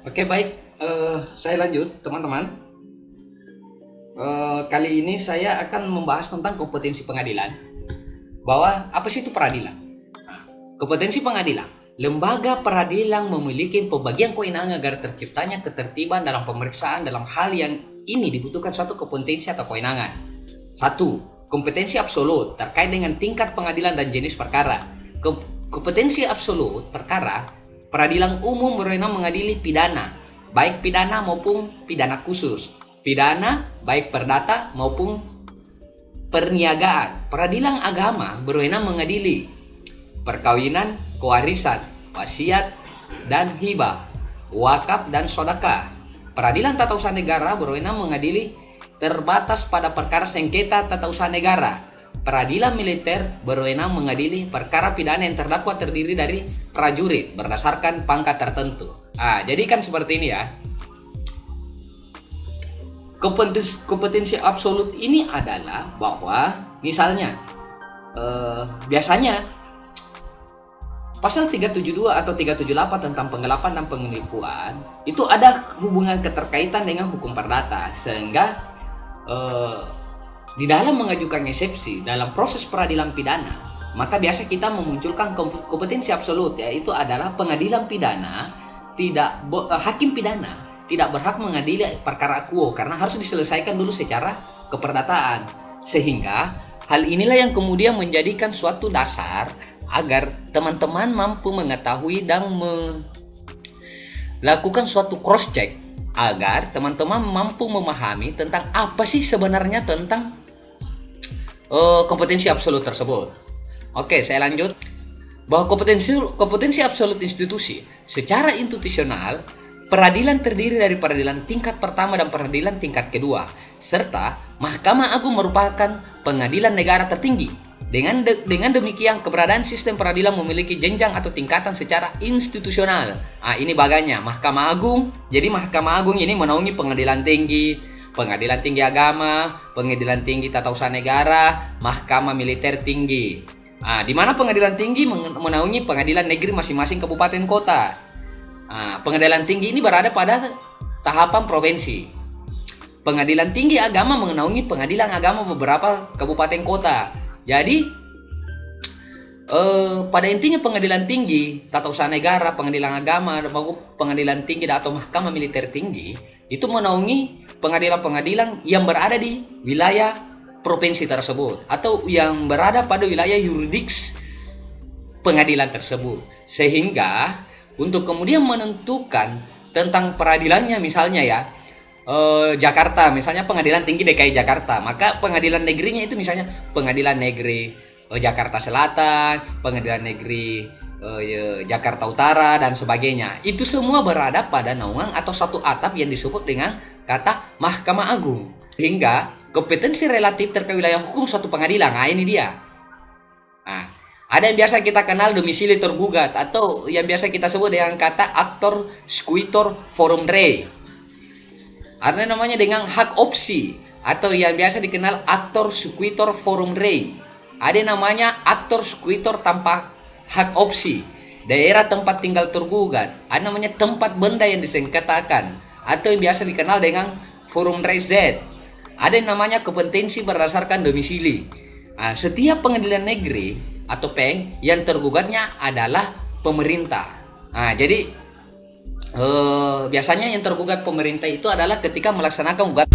Oke, baik. Saya lanjut, teman-teman. Kali ini saya akan membahas tentang kompetensi pengadilan. Bahwa apa sih itu peradilan? Kompetensi pengadilan. Lembaga peradilan memiliki pembagian kewenangan agar terciptanya ketertiban dalam pemeriksaan dalam hal yang ini dibutuhkan suatu kompetensi atau kewenangan. Satu, kompetensi absolut terkait dengan tingkat pengadilan dan jenis perkara. Kompetensi absolut perkara, peradilan umum berwenang mengadili pidana, baik pidana maupun pidana khusus, pidana baik perdata maupun perniagaan. Peradilan agama berwenang mengadili perkawinan, kewarisan, wasiat, dan hibah, wakaf dan sodakah. Peradilan tata usaha negara berwenang mengadili terbatas pada perkara sengketa tata usaha negara. Peradilan militer berwenang mengadili perkara pidana yang terdakwa terdiri dari prajurit berdasarkan pangkat tertentu. Jadi kan seperti ini ya. Kompetensi absolut ini adalah bahwa misalnya biasanya pasal 372 atau 378 tentang penggelapan dan penipuan itu ada hubungan keterkaitan dengan hukum perdata, sehingga di dalam mengajukan eksepsi dalam proses peradilan pidana, maka biasa kita memunculkan kompetensi absolut, yaitu adalah pengadilan pidana hakim pidana tidak berhak mengadili perkara quo karena harus diselesaikan dulu secara keperdataan, sehingga hal inilah yang kemudian menjadikan suatu dasar agar teman-teman mampu mengetahui dan melakukan suatu cross check, agar teman-teman mampu memahami tentang apa sih sebenarnya tentang kompetensi absolut tersebut. Oke, saya lanjut. Bahwa kompetensi absolut institusi secara institusional, peradilan terdiri dari peradilan tingkat pertama dan peradilan tingkat kedua, serta Mahkamah Agung merupakan pengadilan negara tertinggi. Dengan demikian, keberadaan sistem peradilan memiliki jenjang atau tingkatan secara institusional. Ini baganya Mahkamah Agung. Jadi Mahkamah Agung ini menaungi pengadilan tinggi agama, pengadilan tinggi tata usaha negara, Mahkamah Militer Tinggi. Di mana pengadilan tinggi menaungi pengadilan negeri masing-masing kabupaten kota. Pengadilan tinggi ini berada pada tahapan provinsi. Pengadilan tinggi agama menaungi pengadilan agama beberapa kabupaten kota. Jadi pada intinya pengadilan tinggi tata usaha negara, pengadilan agama, pengadilan tinggi atau Mahkamah Militer Tinggi itu menaungi pengadilan-pengadilan yang berada di wilayah provinsi tersebut atau yang berada pada wilayah yuridiks pengadilan tersebut, sehingga untuk kemudian menentukan tentang peradilannya, misalnya ya Jakarta, misalnya Pengadilan Tinggi DKI Jakarta, maka pengadilan negerinya itu misalnya Pengadilan Negeri Jakarta Selatan, Pengadilan Negeri Jakarta Utara dan sebagainya. Itu semua berada pada naungan atau satu atap yang disebut dengan kata Mahkamah Agung, sehingga kompetensi relatif terkait wilayah hukum suatu pengadilan. Ini dia. Ada yang biasa kita kenal domisili tergugat atau yang biasa kita sebut dengan kata actor squitor forum rei. Ada namanya dengan hak opsi atau yang biasa dikenal actor squitor forum rei. Ada namanya actor squitor tanpa hak opsi. Daerah tempat tinggal tergugat. Ada namanya tempat benda yang disengketakan atau yang biasa dikenal dengan forum rei Z. Ada yang namanya kompetensi berdasarkan domisili. Setiap pengadilan negeri atau peng yang tergugatnya adalah pemerintah. Jadi biasanya yang tergugat pemerintah itu adalah ketika melaksanakan gugatan